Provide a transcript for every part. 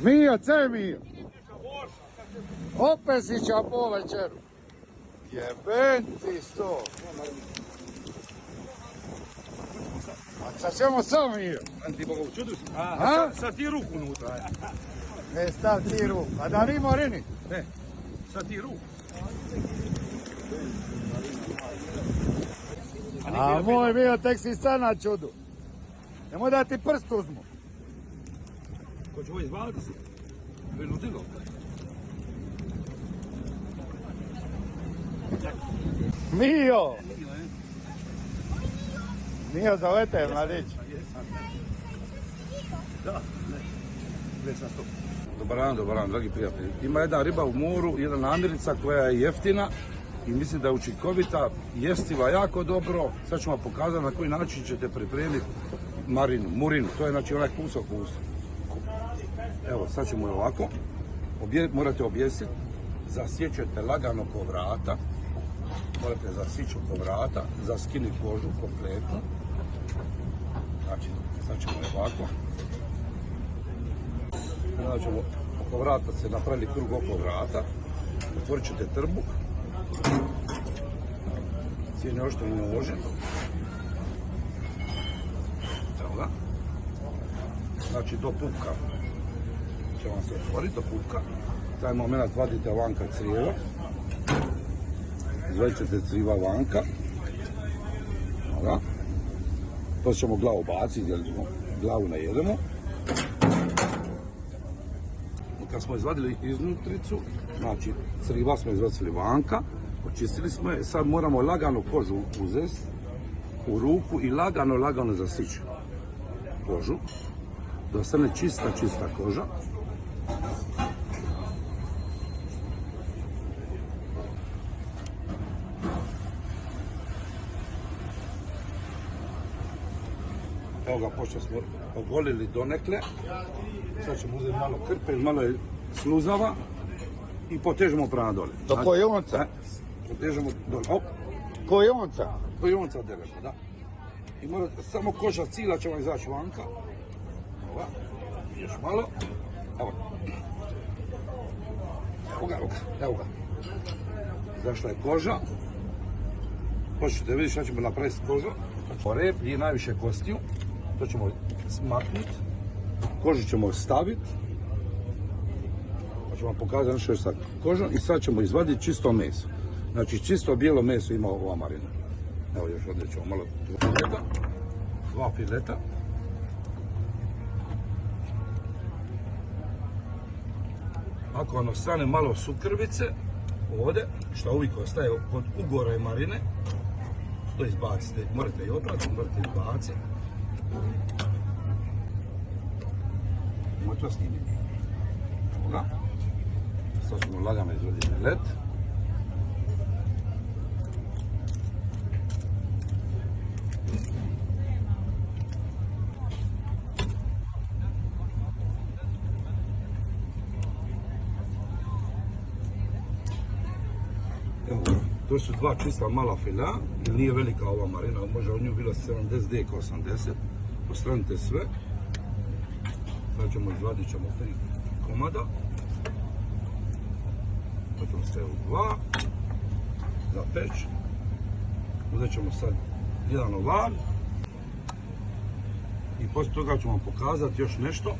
Mio, ce Mio? Opet si čapo večeru. Jebenti sto. A sad ćemo sam Mio. Ti Bogov čudu si? A? Sad ti ruku unutra. Ne stav ti ruku. A da ni morini? Ne, sad ti ruku. A moj Mio, tek si sad na čudu. Nemoj da ti prst uzmu. Ko će ovo izvaliti se? Vynudilo. Mio! Mio, zovete mladić. Da, ne sam stop. Dobar dan, dragi prijatelji. Ima jedna riba u moru, jedna namirnica koja je jeftina i mislim da je učinkovita, jestiva jako dobro. Sad ću vam pokazati na koji način ćete pripremiti murinu. To je znači onaj kusak kusa. Evo, sad ćemo je ovako. Morate objesiti, zasjećete lagano oko vrata. Morate zasjeći oko vrata, zaskini kožu kompletno. Znači, sad ćemo je ovako. Znači, oko vrata se napravili krug oko vrata. Otvorit ćete trbuk. Cijene oštrene nože. Evo ga. Znači, do pupka će vam se otvoriti, do pupka. Taj moment vadite vanka crijeva. Izvadit ćete criva vanka. Evo ga. To ćemo glavu baciti, jer glavu ne jedemo. Kad smo izvadili iznutricu, znači criva smo izvadili vanka, očistili smo je, sad moramo lagano kožu uzeti u ruku i lagano zasići kožu, da ostane čista koža. Evo ga, pošto smo ogolili donekle, sad ćemo uzeti malo krpe, malo je sluzava i potežemo prema dole. Do kojonca? Potežemo dole, op. Kojonca? Kojonca delemo, da. I morate, samo koža cila će vam izaći vanka. Evo, još malo. Evo ga. Zašla je koža. Počnete vidjeti šta ćemo napraviti s kožom. Rep je najviše kostiju. To ćemo smaknuti. Kožu ćemo staviti. Pa ću vam pokazati nešto je sa kožom. I sad ćemo izvaditi čisto meso. Znači čisto bijelo meso ima ova marina. Evo još ovdje ćemo malo dva fileta. Ako vam ostane malo sukrvice ovdje, što uvijek ostaje kod ugore marine, to izbacite. Morate i oprati, morate izbaciti. Možete to snimiti. Evo ga. Sad ćemo lagano izvaditi filet. To su dva čista mala fila, jer nije velika ova marina, može od nju bilo 70 deka, 80. Postranite sve. Sad ćemo izvadit ćemo 3 komada. Potom sve u 2. Za peć. Uzet ćemo sad jedan ovar. I poslije toga ću vam pokazati još nešto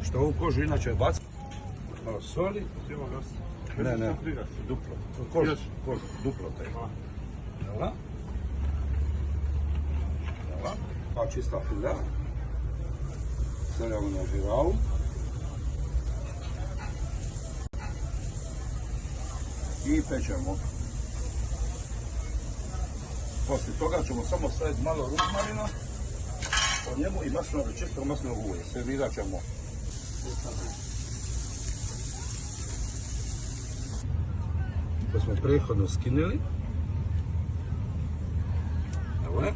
što ovu kožu inače bacimo. Malo soli. Ne. Duplo. Kožu, duplo taj. Evo. Pa čista fila. Stavljamo na žiravu. I pečemo. Poslije toga ćemo samo staviti malo rukmarina po njemu i maslinovog, čisto maslinovog ulja. Servirat ćemo. To smo prethodno skinuli. Evo je.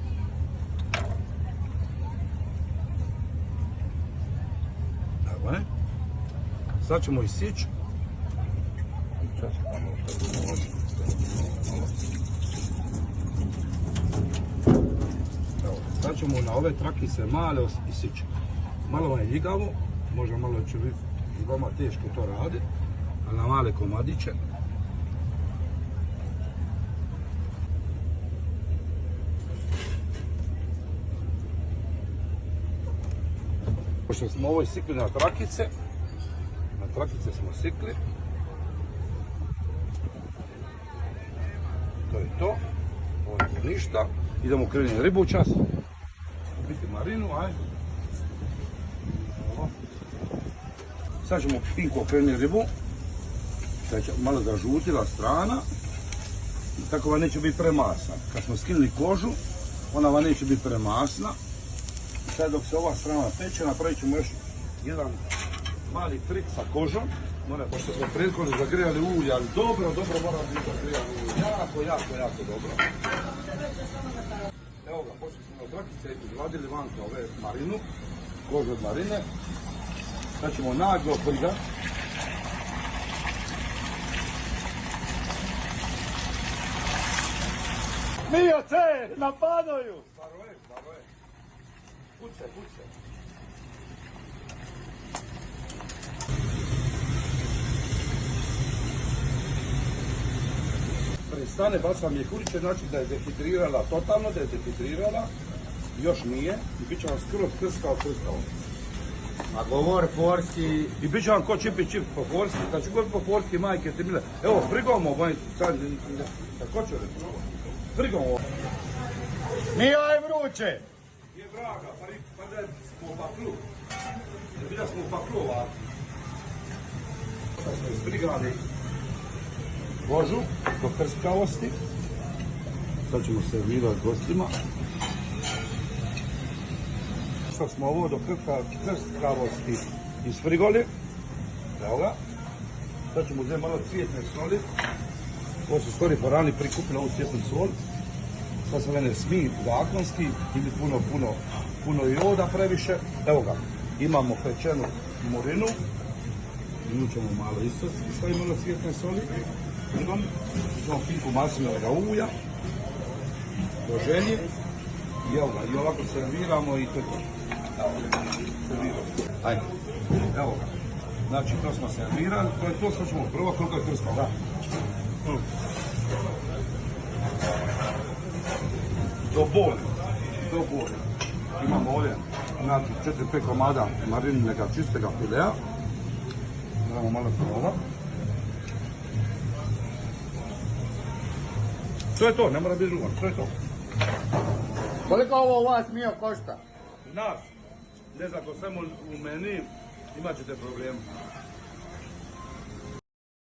Evo je. Sad ćemo isjeći. Evo, sad ćemo na ove trakice male isjeći. Malo vam je ljigavo, možda malo će biti vama teško to raditi, ali na male komadiće. Pošto smo ovo sikli na trakice smo sikli. To je to. Ovo je ništa. Idemo u krivnje ribu čas. Biti marinu, ajde. Sad ćemo pinko okrenuti ribu. Sad će malo zažutila strana. Tako vam neće biti premasna. Kad smo skinuli kožu, ona vam neće biti premasna. Sad dok se ova strana peče, napravit ćemo još jedan mali trik sa kožom. Pošto smo prethodno zagrijali ulje, ali dobro mora biti zagrijali ulje. Jako dobro. Evo ga, pošto smo od rakice izvadili vanka ove marinu, kožu od marine. Sad ćemo naglo prigati. Mio te, napadaju! Baroje. Puce. Prestane, bacam je kuriće, znači da je dehidrirala totalno, još nije i bit će vam skroz krskao. A govor porski... I bit će vam ko čip po porski, kad ću govoriti po porski, majke ti mile. Evo, frigom ovo, sad, ko ću reći? Frigom ovo. Mio je vruće! Je vraga, pa da smo u paklu. Da smo u paklu ovako. Sad smo isprigali kožu do krskavosti. Sad ćemo servirati gostima. Sad smo ovo do krskavosti isfrigoli. Evo ga. Sad ćemo uzeti malo cvjetne soli. Ovo su stvari po rani prikupili ovu cvjetnu sol. Sad se mene smije zakonski, ili puno joda previše. Evo ga, imamo pečenu morinu. Nju ćemo malo isto staviti malo cvjetne soli. Imamo pinku maslinovega ulja. Doženje. I evo ga, i ovako serviramo i to je to. Evo ga, serviramo. Ajde, evo ga. Znači, to smo servirali, to je to, sad ćemo probati koliko je krskao. Da. Do boli. Imamo ovdje, znači 4-5 komada marinega čistega filea. Dajmo malo toga. To je to, ne mora biti drugo, to je to. Koliko ovo u vas, Mio, košta? Nas, ne znam, ako samo u meni, imat ćete problema.